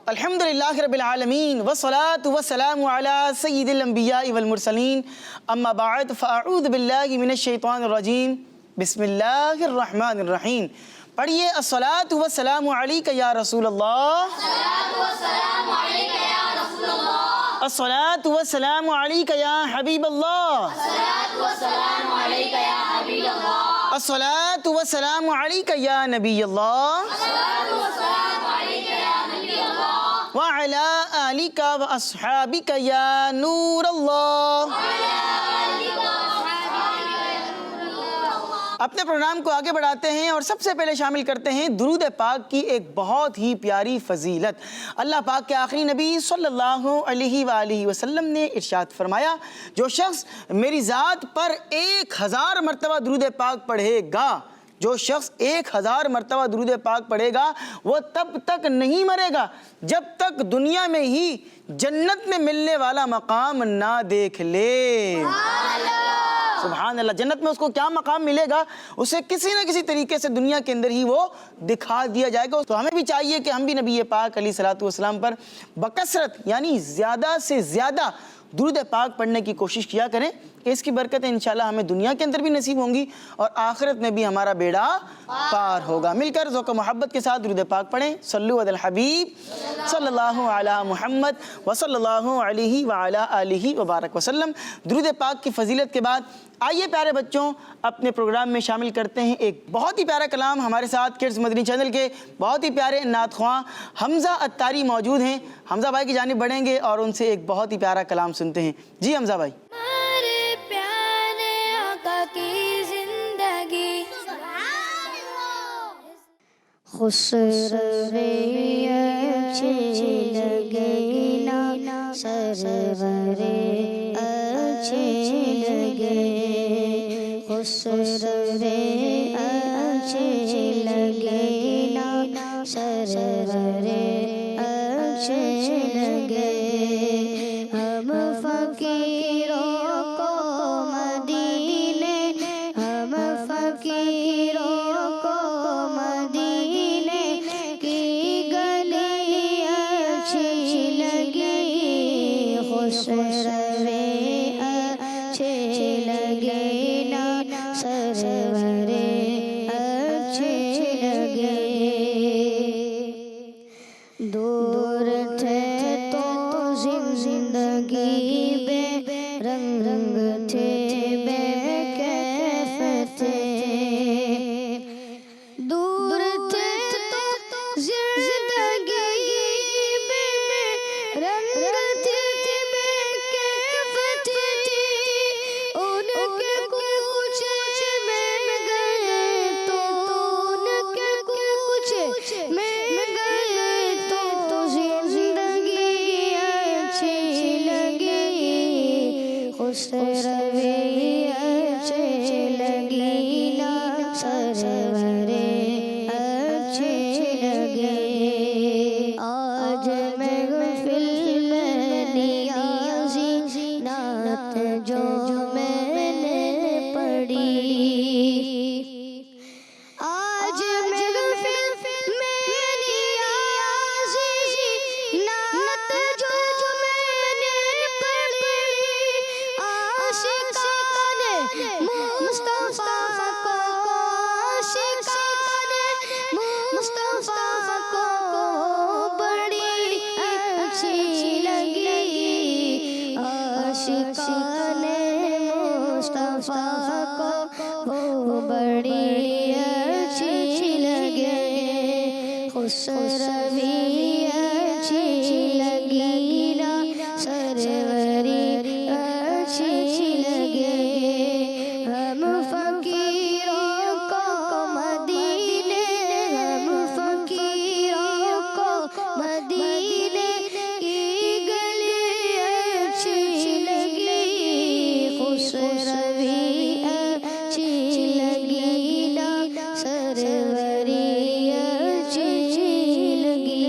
الحمدللہ رب العالمین والصلاة والسلام علی سید الانبیاء والمرسلین اما بعد فاعوذ باللہ من الشیطان الرجیم بسم اللہ الرحمن الرحیم. پڑھیے الصلاة والسلام علیک یا رسول اللہ، الصلاة والسلام علیک یا حبیب اللہ، الصلاة والسلام علیک یا نبی اللہ وعلى آلك وأصحابك يا نور اللہ. اپنے پروگرام کو آگے بڑھاتے ہیں اور سب سے پہلے شامل کرتے ہیں درود پاک کی ایک بہت ہی پیاری فضیلت. اللہ پاک کے آخری نبی صلی اللہ علیہ وآلہ وسلم نے ارشاد فرمایا، جو شخص میری ذات پر 1000 مرتبہ درود پاک پڑھے گا، جو شخص 1000 مرتبہ درود پاک پڑھے گا وہ تب تک نہیں مرے گا جب تک دنیا میں ہی جنت میں ملنے والا مقام نہ دیکھ لے. سبحان اللہ. جنت میں اس کو کیا مقام ملے گا، اسے کسی نہ کسی طریقے سے دنیا کے اندر ہی وہ دکھا دیا جائے گا. تو ہمیں بھی چاہیے کہ ہم بھی نبی پاک علیہ الصلوۃ والسلام پر بکثرت یعنی زیادہ سے زیادہ درود پاک پڑھنے کی کوشش کیا کریں کہ اس کی برکتیں انشاءاللہ ہمیں دنیا کے اندر بھی نصیب ہوں گی اور آخرت میں بھی ہمارا بیڑا پار ہوگا. مل کر ذوق و محبت کے ساتھ درود پاک پڑھیں. صلو علی الحبیب صلی اللہ علی محمد وصلی اللہ علیہ وعلی آلہ وبارک وسلم. درود پاک کی فضیلت کے بعد آئیے پیارے بچوں اپنے پروگرام میں شامل کرتے ہیں ایک بہت ہی پیارا کلام. ہمارے ساتھ کڈز مدنی چینل کے بہت ہی پیارے نعت خواں حمزہ عطاری موجود ہیں. حمزہ بھائی کی جانب بڑھیں گے اور ان سے ایک بہت ہی پیارا کلام سنتے ہیں. جی حمزہ بھائی. ہمارے پیارے آقا کی زندگی خسرو اچھی لگے نا، سرور اچھی لگے، خسرو اچھی لگے نا، سرور اچھی لگے. ہم فقیروں کو مدینے، ہم فقیروں کو مدینے کی گلی اچھی لگی، خسرو اچھی لگے نا، سرور اچھی لگے. دور تھے تو زندگی بے رنگ تھے، بے کیف تھے. دور تھے تو زندگی بے رنگ تھے، بے کیف تھے. ان کے کچھ میں گئے تو، ان کے کچھ میں گئے تو زندگی اچھی لگی، خسرو اچھی لگی نا، سرور اچھی لگے. آج محفل میں نیازی نعت جو میں نے پڑھی، آج محفل میں نیازی نعت جو میں نے پڑھی. عاشقان مصطفیٰ کو، عاشقان مصطفیٰ کو بڑی اچھی لگی، عاشقان مصطفیٰ کو بڑی اچھی لگے، خسرو اچھی لگی نا، سرور اچھی لگے. ہم فقیروں کو مدینے، ہم فقیروں کو مدینے کی گلی اچھی لگی، خسرو اچھی لگی نا، سرور اچھی لگی.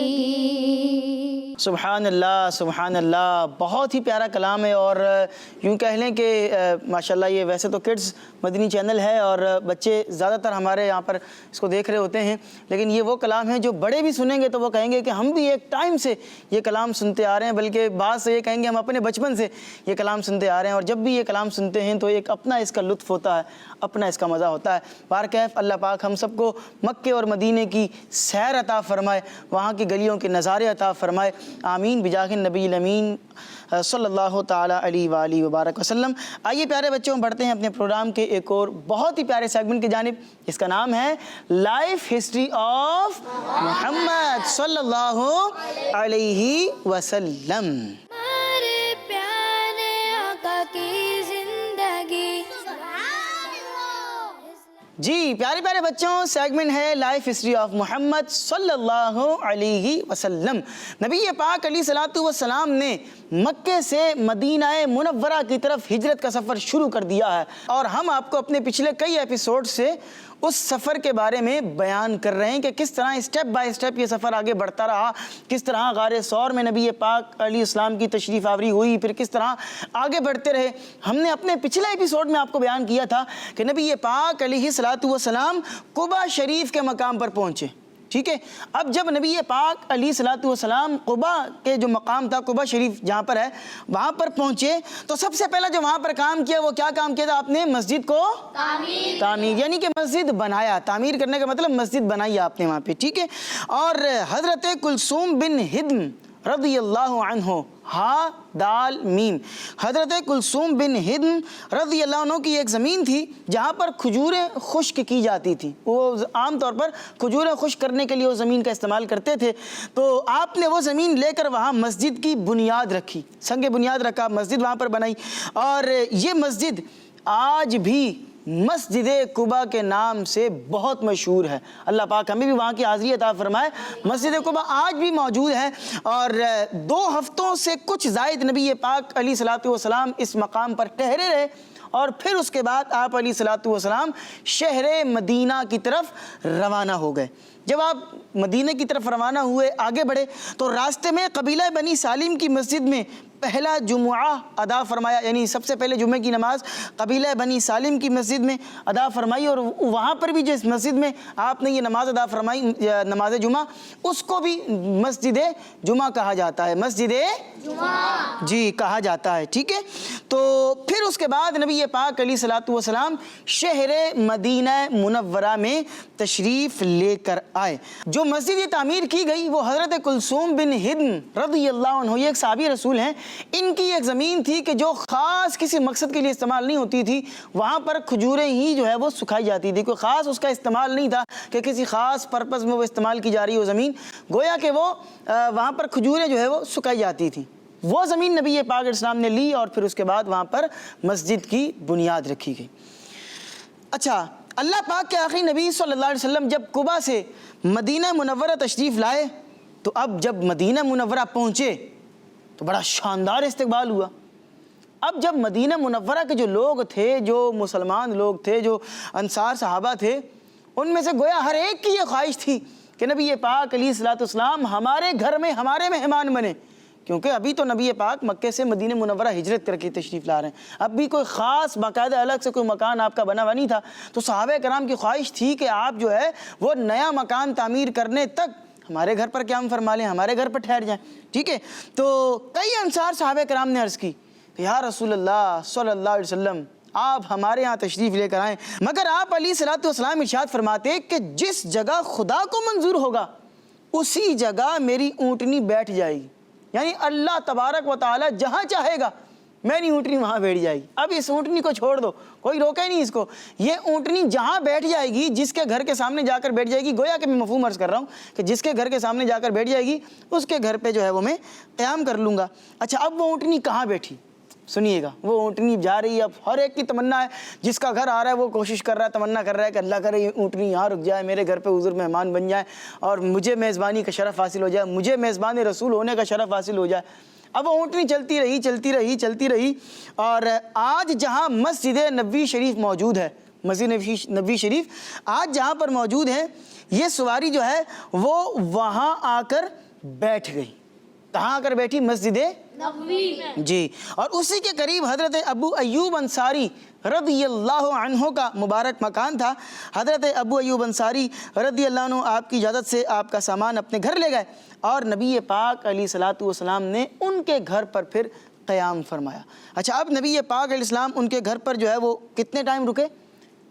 سبحان اللہ سبحان اللہ، بہت ہی پیارا کلام ہے، اور یوں کہہ لیں کہ ماشاءاللہ یہ ویسے تو کڈز مدنی چینل ہے اور بچے زیادہ تر ہمارے یہاں پر اس کو دیکھ رہے ہوتے ہیں، لیکن یہ وہ کلام ہے جو بڑے بھی سنیں گے تو وہ کہیں گے کہ ہم بھی ایک ٹائم سے یہ کلام سنتے آ رہے ہیں، بلکہ بعض سے یہ کہیں گے ہم اپنے بچپن سے یہ کلام سنتے آ رہے ہیں، اور جب بھی یہ کلام سنتے ہیں تو ایک اپنا اس کا لطف ہوتا ہے، اپنا اس کا مزہ ہوتا ہے۔ بارکیف اللہ پاک ہم سب کو مکے اور مدینے کی سیر عطا فرمائے، وہاں کی گلیوں کے نظارے عطا فرمائے، آمین بجاہ النبی الامین صلی اللہ تعالی علیہ وآلہ وبارک وسلم۔ آئیے پیارے بچوں، بڑھتے ہیں اپنے پروگرام کے ایک اور بہت ہی پیارے سیگمنٹ کی جانب، اس کا نام ہے لائف ہسٹری آف محمد صلی اللہ علیہ وسلم۔ ہمارے پیارے آقا کی زندگی۔ جی پیارے پیارے بچوں، سیگمنٹ ہے لائف ہسٹری آف محمد صلی اللہ علیہ وسلم۔ نبی پاک علیہ الصلوۃ والسلام نے مکے سے مدینہ منورہ کی طرف ہجرت کا سفر شروع کر دیا ہے، اور ہم آپ کو اپنے پچھلے کئی ایپیسوڈ سے اس سفر کے بارے میں بیان کر رہے ہیں کہ کس طرح اسٹیپ بائی اسٹیپ یہ سفر آگے بڑھتا رہا، کس طرح غار ثور میں نبی پاک علیہ السلام کی تشریف آوری ہوئی، پھر کس طرح آگے بڑھتے رہے۔ ہم نے اپنے پچھلے ایپیسوڈ میں آپ کو بیان کیا تھا کہ نبی پاک علیہ الصلوۃ والسلام قباء شریف کے مقام پر پہنچے، ٹھیک ہے۔ اب جب نبی پاک علیہ الصلوۃ والسلام قباء کے جو مقام تھا، قباء شریف جہاں پر ہے، وہاں پر پہنچے تو سب سے پہلا جو وہاں پر کام کیا وہ کیا کام کیا تھا؟ آپ نے مسجد کو تعمیر، یعنی کہ مسجد بنایا۔ تعمیر کرنے کا مطلب مسجد بنائی آپ نے وہاں پہ، ٹھیک ہے۔ اور حضرت کلثوم بن ہدم رضی اللہ عنہ، ہا دال میم، حضرت کلثوم بن ہدم رضی اللہ عنہ کی ایک زمین تھی جہاں پر کھجوریں خشک کی جاتی تھی۔ وہ عام طور پر کھجوریں خشک کرنے کے لیے وہ زمین کا استعمال کرتے تھے، تو آپ نے وہ زمین لے کر وہاں مسجد کی بنیاد رکھی، سنگ بنیاد رکھا، مسجد وہاں پر بنائی، اور یہ مسجد آج بھی مسجد قباء کے نام سے بہت مشہور ہے۔ اللہ پاک ہمیں بھی وہاں کی حاضری عطا فرمائے۔ مسجد قباء آج بھی موجود ہے، اور 2 ہفتوں سے کچھ زائد نبی پاک علیہ الصلوۃ والسلام اس مقام پر ٹھہرے رہے، اور پھر اس کے بعد آپ علیہ الصلوۃ والسلام شہر مدینہ کی طرف روانہ ہو گئے۔ جب آپ مدینہ کی طرف روانہ ہوئے، آگے بڑھے، تو راستے میں قبیلہ بنی سالم کی مسجد میں پہلا جمعہ ادا فرمایا، یعنی سب سے پہلے جمعے کی نماز قبیلہ بنی سالم کی مسجد میں ادا فرمائی، اور وہاں پر بھی جس مسجد میں آپ نے یہ نماز ادا فرمائی، نماز جمعہ، اس کو بھی مسجد جمعہ کہا جاتا ہے، مسجد جمعہ جی کہا جاتا ہے، ٹھیک ہے۔ تو پھر اس کے بعد نبی پاک علیہ الصلوۃ والسلام شہر مدینہ منورہ میں تشریف لے کر آئے۔ جو مسجد تعمیر کی گئی وہ حضرت کلثوم بن ہدم رضی اللہ عنہ، یہ ایک صحابی رسول ہیں، ان کی ایک زمین تھی کہ جو خاص کسی مقصد کے لیے استعمال نہیں ہوتی تھی، وہاں پر کھجوریں ہی جو ہے وہ سکھائی جاتی تھی، کوئی خاص اس کا استعمال نہیں تھا کہ کسی خاص پرپز میں وہ استعمال کی جا رہی ہو زمین، گویا کہ وہ وہاں پر کھجوریں جو ہے وہ سکھائی جاتی تھیں۔ وہ زمین نبی پاک علیہ السلام نے لی، اور پھر اس کے بعد وہاں پر مسجد کی بنیاد رکھی گئی۔ اچھا، اللہ پاک کے آخری نبی صلی اللہ علیہ وسلم جب قباء سے مدینہ منورہ تشریف لائے، تو اب جب مدینہ منورہ پہنچے تو بڑا شاندار استقبال ہوا۔ اب جب مدینہ منورہ کے جو لوگ تھے، جو مسلمان لوگ تھے، جو انصار صحابہ تھے، ان میں سے گویا ہر ایک کی یہ خواہش تھی کہ نبی پاک علیہ الصلوۃ والسلام ہمارے گھر میں ہمارے مہمان بنے، کیونکہ ابھی تو نبی پاک مکے سے مدینہ منورہ ہجرت کر کے تشریف لا رہے ہیں، اب بھی کوئی خاص باقاعدہ الگ سے کوئی مکان آپ کا بنا ہوا نہیں تھا، تو صحابہ کرام کی خواہش تھی کہ آپ جو ہے وہ نیا مکان تعمیر کرنے تک ہمارے گھر پر قیام فرما لیں، ہمارے گھر پر ٹھہر جائیں، ٹھیک ہے۔ تو کئی انصار صحابہ کرام نے عرض کی کہ یا رسول اللہ صلی اللہ علیہ وسلم، آپ ہمارے ہاں تشریف لے کر آئیں، مگر آپ علیہ الصلوۃ والسلام ارشاد فرماتے کہ جس جگہ خدا کو منظور ہوگا اسی جگہ میری اونٹنی بیٹھ جائے گی، یعنی اللہ تبارک و تعالی جہاں چاہے گا میری اونٹنی وہاں بیٹھ جائے گی۔ اب اس اونٹنی کو چھوڑ دو، کوئی روکے نہیں اس کو، یہ اونٹنی جہاں بیٹھ جائے گی، جس کے گھر کے سامنے جا کر بیٹھ جائے گی، گویا کہ میں مفہوم عرض کر رہا ہوں کہ جس کے گھر کے سامنے جا کر بیٹھ جائے گی اس کے گھر پہ جو ہے وہ میں قیام کر لوں گا۔ اچھا، اب وہ اونٹنی کہاں بیٹھی؟ سنیے گا، وہ اونٹنی جا رہی ہے، اب ہر ایک کی تمنا ہے، جس کا گھر آ رہا ہے وہ کوشش کر رہا ہے، تمنا کر رہا ہے کہ اللہ کرے یہ اونٹنی یہاں رک جائے، میرے گھر پہ حضور مہمان بن جائے، اور مجھے میزبانی کا شرف حاصل ہو جائے، مجھے میزبان رسول ہونے کا شرف حاصل ہو جائے۔ اب وہ اونٹنی چلتی رہی، اور آج جہاں مسجد نبوی شریف موجود ہے، مسجد نبوی شریف آج جہاں پر موجود ہے، یہ سواری جو ہے وہ وہاں آ کر بیٹھ گئی، کہاں آ کر بیٹھی؟ مسجد نبوی میں جی. اور اسی کے قریب حضرت ابو ایوب انصاری رضی اللہ عنہ کا مبارک مکان تھا. حضرت ابو ایوب انصاری رضی اللہ عنہ آپ کی اجازت سے آپ کا سامان اپنے گھر لے گئے اور نبی پاک علیہ الصلوۃ والسلام نے ان کے گھر پر پھر قیام فرمایا. اچھا، اب نبی پاک علیہ السلام ان کے گھر پر جو ہے وہ کتنے ٹائم رکے؟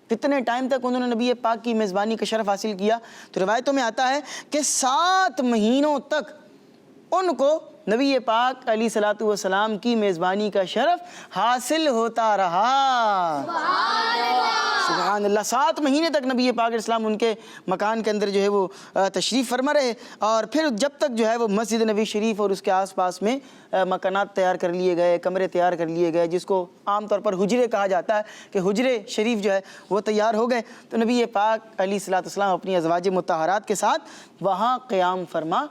کتنے ٹائم تک انہوں نے نبی پاک کی میزبانی کا شرف حاصل کیا؟ تو روایتوں میں آتا ہے کہ 7 مہینوں تک ان کو نبی پاک علیہ الصلوۃ والسلام کی میزبانی کا شرف حاصل ہوتا رہا. سبحان اللہ. 7 مہینے تک نبی پاک علیہ السلام ان کے مکان کے اندر جو ہے وہ تشریف فرما رہے اور پھر جب تک جو ہے وہ مسجد نبی شریف اور اس کے آس پاس میں مکانات تیار کر لیے گئے، کمرے تیار کر لیے گئے، جس کو عام طور پر حجرے کہا جاتا ہے کہ حجرے شریف جو ہے وہ تیار ہو گئے. تو نبی پاک علیہ الصلوۃ والسلام اپنی ازواج مطہرات کے ساتھ وہاں قیام فرما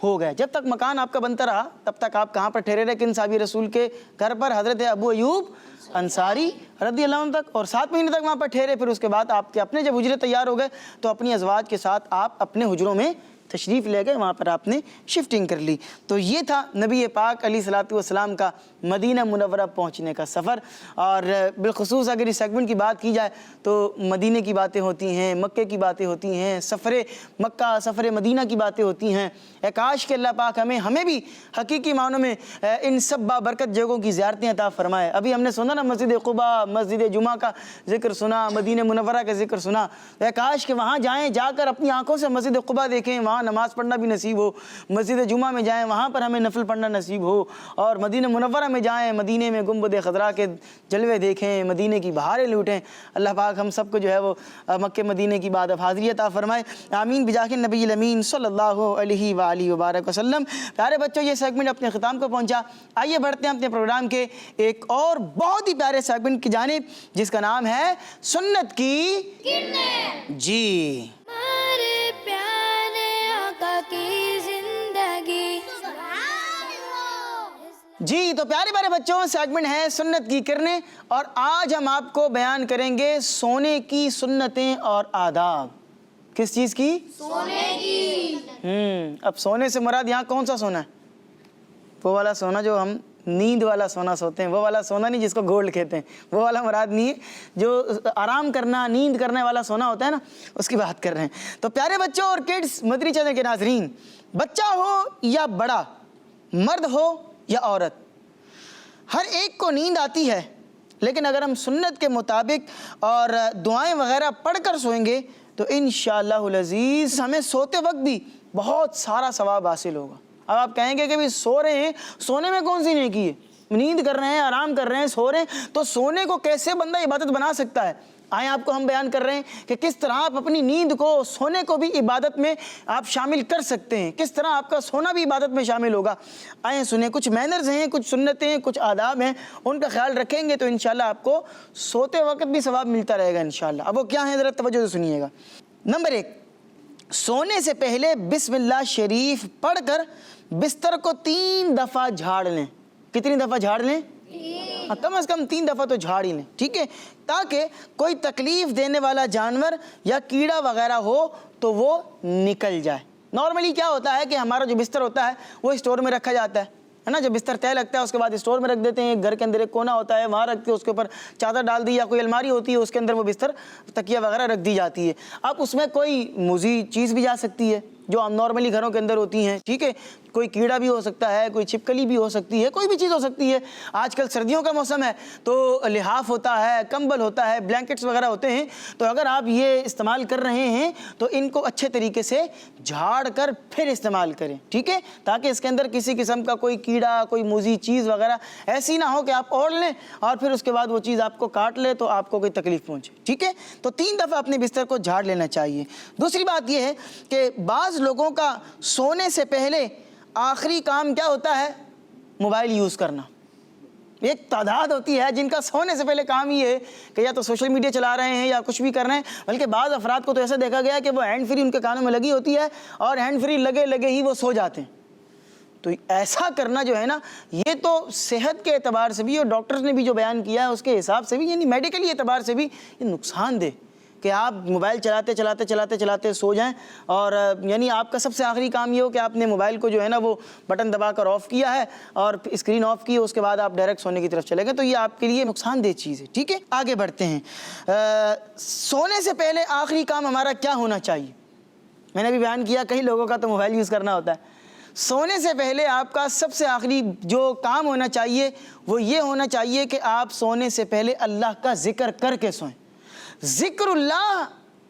ہو گئے. جب تک مکان آپ کا بنتا رہا تب تک آپ کہاں پر ٹھہرے رہے؟ کن صحابی رسول کے گھر پر؟ حضرت ابو ایوب انصاری رضی اللہ عنہ تک، اور 7 مہینے تک وہاں پر ٹھہرے. پھر اس کے بعد آپ کے اپنے جب حجرے تیار ہو گئے تو اپنی ازواج کے ساتھ آپ اپنے حجروں میں تشریف لے گئے، وہاں پر آپ نے شفٹنگ کر لی. تو یہ تھا نبی پاک علیہ الصلوۃ والسلام کا مدینہ منورہ پہنچنے کا سفر. اور بالخصوص اگر اس سیگمنٹ کی بات کی جائے تو مدینے کی باتیں ہوتی ہیں، مکے کی باتیں ہوتی ہیں، سفر مکہ سفر مدینہ کی باتیں ہوتی ہیں. کاش کہ اللہ پاک ہمیں بھی حقیقی معنوں میں ان سب بابرکت جگہوں کی زیارتیں عطا فرمائے. ابھی ہم نے سنا نا مسجد قباء، مسجد جمعہ کا ذکر سنا، مدینہ منورہ کا ذکر سنا. کاش کہ وہاں جائیں، جا کر اپنی آنکھوں سے مسجد قباء دیکھیں، وہاں نماز پڑھنا بھی نصیب ہو. مسجد جمعہ میں جائیں، وہاں پر ہمیں نفل پڑھنا نصیب ہو. اور مدینہ منورہ میں جائیں، مدینے میں گنبد خضرا کے جلوے دیکھیں، مدینے کی بہاریں لوٹیں. اللہ پاک ہم سب کو جو ہے وہ مکہ مدینے کی بعد حاضری عطا فرمائے. آمین بجاہ النبی الامین صلی اللہ علیہ وآلہ وبارک وسلم. پیارے بچوں، یہ سیگمنٹ اپنے اختتام کو پہنچا. آئیے بڑھتے ہیں اپنے پروگرام کے ایک اور بہت ہی پیارے سیگمنٹ کی جانب، جس کا نام ہے سنت کی کرنیں. جی ہمارے پیارے آقا کی زندگی. جی تو پیارے بچوں، سیگمنٹ ہے سنت کی کرنیں اور آج ہم آپ کو بیان کریں گے سونے کی سنتیں اور آداب. کس چیز کی؟ سونے کی. اب سونے سے مراد یہاں کون سا سونا ہے؟ وہ والا سونا جو ہم نیند والا سونا سوتے ہیں، وہ والا سونا نہیں جس کو گولڈ کہتے ہیں، وہ والا مراد نہیں ہے. جو آرام کرنا، نیند کرنے والا سونا ہوتا ہے نا، اس کی بات کر رہے ہیں. تو پیارے بچوں اور کڈس، مدری چینل کے ناظرین، بچہ ہو یا بڑا، مرد ہو یا عورت، ہر ایک کو نیند آتی ہے. لیکن اگر ہم سنت کے مطابق اور دعائیں وغیرہ پڑھ کر سوئیں گے تو انشاءاللہ العزیز ہمیں سوتے وقت بھی بہت سارا ثواب حاصل ہوگا. اب آپ کہیں گے کہ بھی سو رہے ہیں، سونے میں کون سی نیکی ہے؟ نیند کر رہے ہیں، آرام کر رہے ہیں، سو رہے ہیں، تو سونے کو کیسے بندہ عبادت بنا سکتا ہے؟ آئیں آپ کو ہم بیان کر رہے ہیں کہ کس طرح آپ اپنی نیند کو، سونے کو بھی عبادت میں آپ شامل کر سکتے ہیں، کس طرح آپ کا سونا بھی عبادت میں شامل ہوگا. آئیں سنیں، کچھ مینرز ہیں، کچھ سنتیں ہیں، کچھ آداب ہیں، ان کا خیال رکھیں گے تو انشاءاللہ آپ کو سوتے وقت بھی ثواب ملتا رہے گا انشاءاللہ. اب وہ کیا ہیں؟ ذرا توجہ سے سنیے گا. نمبر 1، سونے سے پہلے بسم اللہ شریف پڑھ کر بستر کو 3 دفعہ جھاڑ لیں. کتنی دفعہ جھاڑ لیں؟ کم از کم 3 دفعہ تو جھاڑ ہی لیں، ٹھیک ہے، تاکہ کوئی تکلیف دینے والا جانور یا کیڑا وغیرہ ہو تو وہ نکل جائے. نارملی کیا ہوتا ہے کہ ہمارا جو بستر ہوتا ہے وہ اسٹور میں رکھا جاتا ہے نا. جب بستر طے لگتا ہے اس کے بعد اسٹور میں رکھ دیتے ہیں. گھر کے اندر ایک کونا ہوتا ہے، وہاں رکھ کے اس کے اوپر چادر ڈال دی، یا کوئی الماری ہوتی ہے اس کے اندر وہ بستر تکیہ وغیرہ رکھ دی جاتی ہے. اب اس میں کوئی موذی چیز بھی جا سکتی ہے جو ہم نارملی گھروں کے اندر ہوتی ہیں، ٹھیک ہے، کوئی کیڑا بھی ہو سکتا ہے، کوئی چھپکلی بھی ہو سکتی ہے، کوئی بھی چیز ہو سکتی ہے. آج کل سردیوں کا موسم ہے تو لحاف ہوتا ہے، کمبل ہوتا ہے، بلینکٹس وغیرہ ہوتے ہیں. تو اگر آپ یہ استعمال کر رہے ہیں تو ان کو اچھے طریقے سے جھاڑ کر پھر استعمال کریں، ٹھیک ہے، تاکہ اس کے اندر کسی قسم کا کوئی کیڑا، کوئی موذی چیز وغیرہ ایسی نہ ہو کہ آپ اوڑھ لیں اور پھر اس کے بعد وہ چیز آپ کو کاٹ لے تو آپ کو کوئی تکلیف پہنچے، ٹھیک ہے. تو 3 دفعہ اپنے بستر کو جھاڑ لینا چاہیے. دوسری بات یہ ہے کہ بعض لوگوں کا سونے سے پہلے آخری کام کیا ہوتا ہے؟ موبائل یوز کرنا. ایک تعداد ہوتی ہے جن کا سونے سے پہلے کام یہ ہے کہ یا تو سوشل میڈیا چلا رہے ہیں یا کچھ بھی کر رہے ہیں. بلکہ بعض افراد کو تو ایسا دیکھا گیا کہ وہ ہینڈ فری ان کے کانوں میں لگی ہوتی ہے اور ہینڈ فری لگے ہی وہ سو جاتے ہیں. تو ایسا کرنا جو ہے نا، یہ تو صحت کے اعتبار سے بھی اور ڈاکٹرز نے بھی جو بیان کیا ہے اس کے حساب سے بھی، یعنی میڈیکلی اعتبار سے بھی یہ نقصان دہ کہ آپ موبائل چلاتے سو جائیں، اور یعنی آپ کا سب سے آخری کام یہ ہو کہ آپ نے موبائل کو جو ہے نا وہ بٹن دبا کر آف کیا ہے اور اسکرین آف کی، اس کے بعد آپ ڈائریکٹ سونے کی طرف چلے گئے، تو یہ آپ کے لیے نقصان دہ چیز ہے. ٹھیک ہے، آگے بڑھتے ہیں. سونے سے پہلے آخری کام ہمارا کیا ہونا چاہیے؟ میں نے بھی بیان کیا کئی لوگوں کا تو موبائل یوز کرنا ہوتا ہے. سونے سے پہلے آپ کا سب سے آخری جو کام ہونا چاہیے وہ یہ ہونا چاہیے کہ آپ سونے سے پہلے اللہ کا ذکر کر کے سوئیں. ذکر اللہ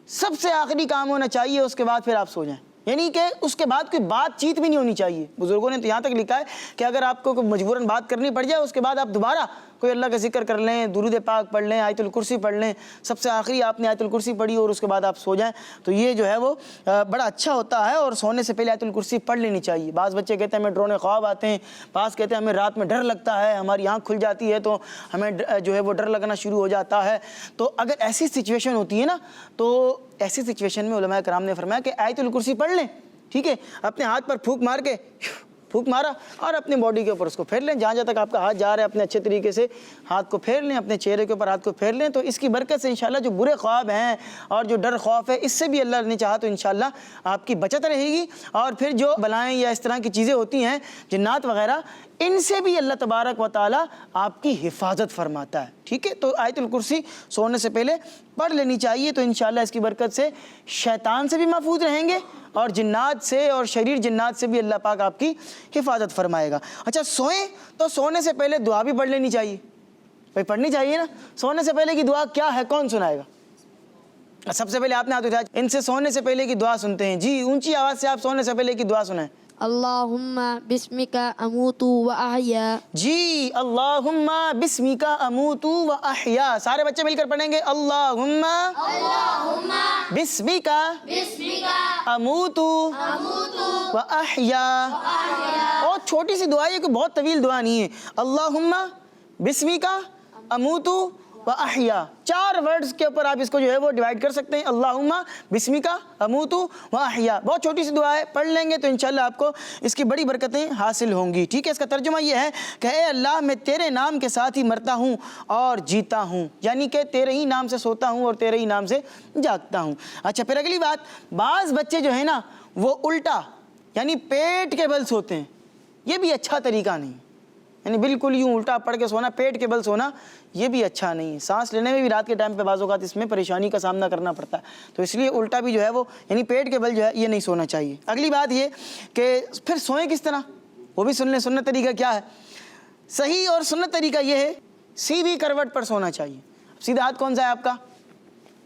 سب سے آخری کام ہونا چاہیے، اس کے بعد پھر آپ سو جائیں. یعنی کہ اس کے بعد کوئی بات چیت بھی نہیں ہونی چاہیے. بزرگوں نے تو یہاں تک لکھا ہے کہ اگر آپ کو مجبوراً بات کرنی پڑ جائے، اس کے بعد آپ دوبارہ کوئی اللہ کا ذکر کر لیں، درود پاک پڑھ لیں، آیت الکرسی پڑھ لیں، سب سے آخری آپ نے آیت الکرسی پڑھی اور اس کے بعد آپ سو جائیں، تو یہ جو ہے وہ بڑا اچھا ہوتا ہے. اور سونے سے پہلے آیت الکرسی پڑھ لینی چاہیے. بعض بچے کہتے ہیں ہمیں ڈرونے خواب آتے ہیں، بعض کہتے ہیں ہمیں رات میں ڈر لگتا ہے، ہماری آنکھ کھل جاتی ہے تو ہمیں جو ہے وہ ڈر لگنا شروع ہو جاتا ہے. تو اگر ایسی سچویشن ہوتی ہے نا، تو ایسی سچویشن میں علماء کرام نے فرمایا کہ آیت الکرسی پڑھ لیں. ٹھیک ہے، اپنے ہاتھ پر پھونک مار کے پھونک مارا اور اپنے باڈی کے اوپر اس کو پھیر لیں، جہاں تک آپ کا ہاتھ جا رہا ہے اپنے اچھے طریقے سے ہاتھ کو پھیر لیں، اپنے چہرے کے اوپر ہاتھ کو پھیر لیں. تو اس کی برکت سے انشاءاللہ جو برے خواب ہیں اور جو ڈر خوف ہے، اس سے بھی اللہ نے چاہا تو انشاءاللہ آپ کی بچت رہے گی. اور پھر جو بلائیں یا اس طرح کی چیزیں ہوتی ہیں، جنات وغیرہ، ان سے بھی اللہ تبارک و تعالیٰ آپ کی حفاظت فرماتا ہے. ٹھیک ہے، تو آیت الکرسی سونے سے پہلے پڑھ لینی چاہیے، تو انشاءاللہ اس کی برکت سے شیطان سے بھی محفوظ رہیں گے اور جنات سے اور شریر جنات سے بھی اللہ پاک آپ کی حفاظت فرمائے گا. اچھا، سوئیں تو سونے سے پہلے دعا بھی پڑھ لینی چاہیے. بھائی پڑھنی چاہیے نا. سونے سے پہلے کی دعا کیا ہے؟ کون سنائے گا؟ سب سے پہلے آپ نے ہاتھ اٹھایا. ان سے سونے سے پہلے کی دعا سنتے ہیں. جی، اونچی آواز سے آپ سونے سے پہلے کی دعا سنائیں. اللہم بسمک اموت و احیا. جی، اللہم بسمک اموت و احیا. سارے بچے مل کر پڑھیں گے. اللہم بسمک اموت و احیا. اور چھوٹی سی دعا ہے، کوئی بہت طویل دعا نہیں ہے. اللہم بسمک اموت و احیا. 4 ورڈز کے اوپر آپ اس کو جو ہے وہ ڈیوائیڈ کر سکتے ہیں. اللہم بسمک اموت و احیا. بہت چھوٹی سی دعا ہے، پڑھ لیں گے تو انشاءاللہ آپ کو اس کی بڑی برکتیں حاصل ہوں گی. ٹھیک ہے، اس کا ترجمہ یہ ہے کہ اے اللہ، میں تیرے نام کے ساتھ ہی مرتا ہوں اور جیتا ہوں، یعنی کہ تیرے ہی نام سے سوتا ہوں اور تیرے ہی نام سے جاگتا ہوں. اچھا، پھر اگلی بات، بعض بچے جو ہے نا وہ الٹا یعنی پیٹ کے بل سوتے ہیں. یہ بھی اچھا طریقہ نہیں، یعنی بالکل یوں الٹا پڑھ کے سونا، پیٹ کے بل سونا، یہ بھی اچھا نہیں ہے. سانس لینے میں بھی رات کے ٹائم پہ بعض اوقات اس میں پریشانی کا سامنا کرنا پڑتا ہے، تو اس لیے الٹا بھی جو ہے وہ یعنی پیٹ کے بل جو ہے یہ نہیں سونا چاہیے. اگلی بات یہ کہ پھر سوئیں کس طرح، وہ بھی سن لیں. سنت طریقہ کیا ہے؟ صحیح اور سنت طریقہ یہ ہے سیدھی کروٹ پر سونا چاہیے. سیدھا ہاتھ کون سا ہے آپ کا؟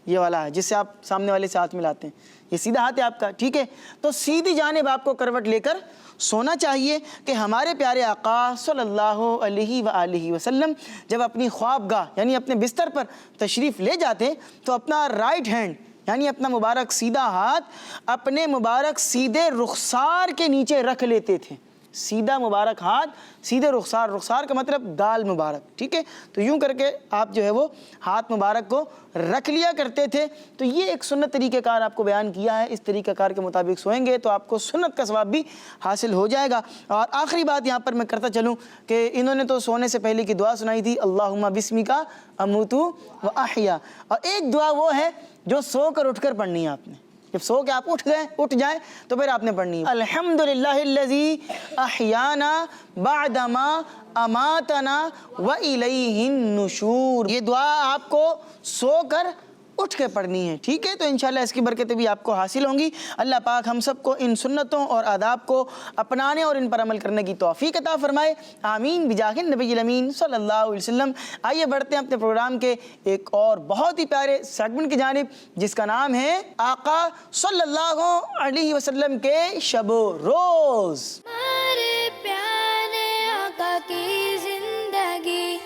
یہ والا ہے جس سے آپ سامنے والے سے ہاتھ ملاتے ہیں، یہ سیدھا ہاتھ ہے آپ کا. ٹھیک ہے، تو سیدھی جانب آپ کو کروٹ لے کر سونا چاہیے کہ ہمارے پیارے آقا صلی اللہ علیہ وآلہ وسلم جب اپنی خوابگاہ یعنی اپنے بستر پر تشریف لے جاتے تو اپنا رائٹ ہینڈ یعنی اپنا مبارک سیدھا ہاتھ اپنے مبارک سیدھے رخسار کے نیچے رکھ لیتے تھے. سیدھا مبارک ہاتھ سیدھے رخسار، رخسار کا مطلب گال مبارک. ٹھیک ہے، تو یوں کر کے آپ جو ہے وہ ہاتھ مبارک کو رکھ لیا کرتے تھے. تو یہ ایک سنت طریقہ کار آپ کو بیان کیا ہے. اس طریقہ کار کے مطابق سوئیں گے تو آپ کو سنت کا ثواب بھی حاصل ہو جائے گا. اور آخری بات یہاں پر میں کرتا چلوں کہ انہوں نے تو سونے سے پہلے کی دعا سنائی تھی، اللہم بسمک اموت و احیا. اور ایک دعا وہ ہے جو سو کر اٹھ کر پڑھنی ہے آپ نے. جب سو کے آپ اٹھ جائیں تو پھر آپ نے پڑھنی ہے الحمدللہ الذی احیانا بعدما اماتنا والیہ النشور. یہ دعا آپ کو سو کر اٹھ کے پڑھنی ہے. ٹھیک ہے، تو انشاءاللہ اس کی برکتیں بھی آپ کو حاصل ہوں گی. اللہ پاک ہم سب کو ان سنتوں اور آداب کو اپنانے اور ان پر عمل کرنے کی توفیق عطا فرمائے. آمین بجاہ النبی الامین صلی اللہ علیہ وسلم. آئیے بڑھتے ہیں اپنے پروگرام کے ایک اور بہت ہی پیارے سیگمنٹ کی جانب جس کا نام ہے آقا صلی اللہ علیہ وسلم کے شب و روز. ہمارے پیارے آقا کی زندگی.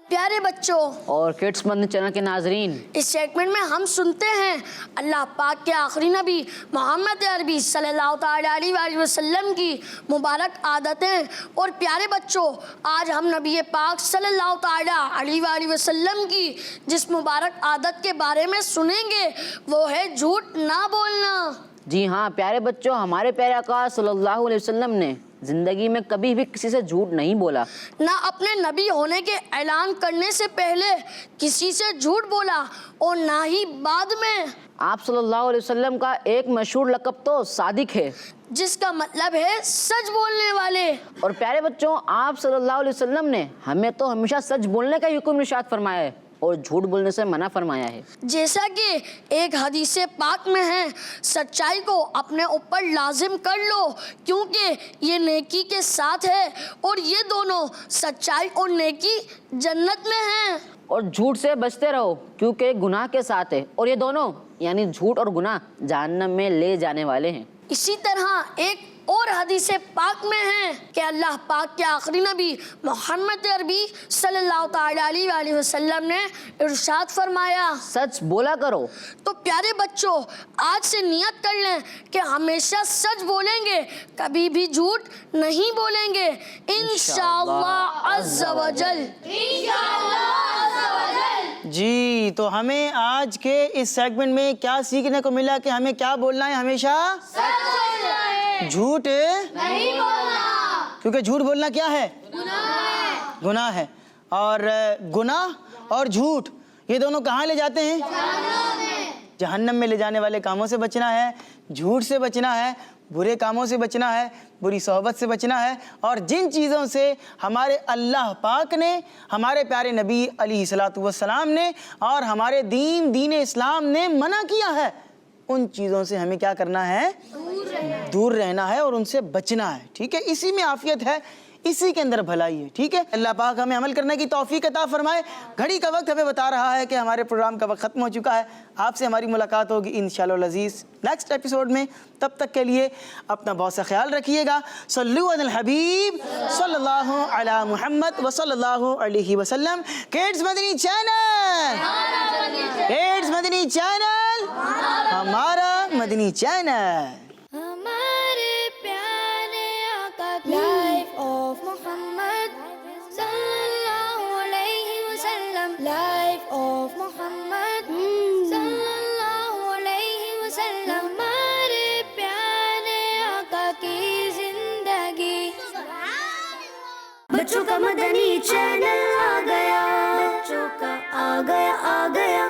پیارے بچوں اور کڈس مدنی چینل کے ناظرین، اس سیگمنٹ میں ہم سنتے ہیں اللہ پاک کے آخری نبی محمد عربی صلی اللہ تعالیٰ علیہ وآلہ وسلم کی مبارک عادتیں. اور پیارے بچوں، آج ہم نبی پاک صلی اللہ تعالیٰ علیہ وآلہ وسلم کی جس مبارک عادت کے بارے میں سنیں گے وہ ہے جھوٹ نہ بولنا. جی ہاں پیارے بچوں، ہمارے پیارے آقا صلی اللہ علیہ وسلم نے زندگی میں کبھی بھی کسی سے جھوٹ نہیں بولا، نہ اپنے نبی ہونے کے اعلان کرنے سے پہلے کسی سے جھوٹ بولا اور نہ ہی بعد میں۔ آپ صلی اللہ علیہ وسلم کا ایک مشہور لقب تو صادق ہے، جس کا مطلب ہے سچ بولنے والے۔ اور پیارے بچوں، آپ صلی اللہ علیہ وسلم نے ہمیں تو ہمیشہ سچ بولنے کا حکم ارشاد فرمایا ہے اور جھوٹ بولنے سے منع فرمایا ہے۔ جیسا کہ ایک حدیث پاک میں ہے، سچائی کو اپنے اوپر لازم کر لو کیونکہ یہ نیکی کے ساتھ ہے اور یہ دونوں سچائی اور نیکی جنت میں ہیں۔ اور جھوٹ سے بچتے رہو کیونکہ گناہ کے ساتھ ہے، اور یہ دونوں یعنی جھوٹ اور گناہ جہنم میں لے جانے والے ہیں۔ اسی طرح ایک اور حدیث پاک میں ہے کہ اللہ پاک کے آخری نبی محمد عربی صلی اللہ تعالی علیہ وآلہ وسلم نے ارشاد فرمایا، سچ بولا کرو۔ تو پیارے بچوں، آج سے نیت کر لیں کہ ہمیشہ سچ بولیں گے، کبھی بھی جھوٹ نہیں بولیں گے، انشاءاللہ عز و جل۔ جی تو ہمیں آج کے اس سیگمنٹ میں کیا سیکھنے کو ملا کہ ہمیں کیا بولنا ہے؟ ہمیشہ جھوٹ نہیں بولنا، کیونکہ جھوٹ بولنا کیا ہے؟ گناہ ہے، اور گناہ اور جھوٹ یہ دونوں کہاں لے جاتے ہیں؟ جہنم میں لے جانے والے کاموں سے بچنا ہے، جھوٹ سے بچنا ہے، برے کاموں سے بچنا ہے، بری صحبت سے بچنا ہے، اور جن چیزوں سے ہمارے اللہ پاک نے، ہمارے پیارے نبی علیہ الصلوۃ والسلام نے اور ہمارے دین اسلام نے منع کیا ہے، ان چیزوں سے ہمیں کیا کرنا ہے؟ دور رہنا ہے اور ان سے بچنا ہے، ٹھیک ہے؟ اسی میں عافیت ہے، اسی کے اندر بھلائی ہے، ٹھیک ہے؟ اللہ پاک ہمیں عمل کرنے کی توفیق عطا فرمائے۔ گھڑی کا وقت ہمیں بتا رہا ہے کہ ہمارے پروگرام کا وقت ختم ہو چکا ہے، آپ سے ہماری ملاقات ہوگی انشاءاللہ العزیز نیکسٹ ایپیسوڈ میں۔ تب تک کے لیے اپنا بہت سا خیال رکھیے گا۔ صلو علی الحبیب صلی اللہ علی محمد وصلی اللہ علیہ وسلم۔ کڈز مدنی چینل، کڈز مدنی چینل، ہمارا مدنی چینل۔ ہمارے پیارے آقا کی لائف آف محمد صلی اللہ علیہ وسلم، لائف آف محمد صلی اللہ علیہ وسلم، ہمارے پیارے آقا کی زندگی۔ بچوں کا مدنی چینل آ گیا، بچوں کا آ گیا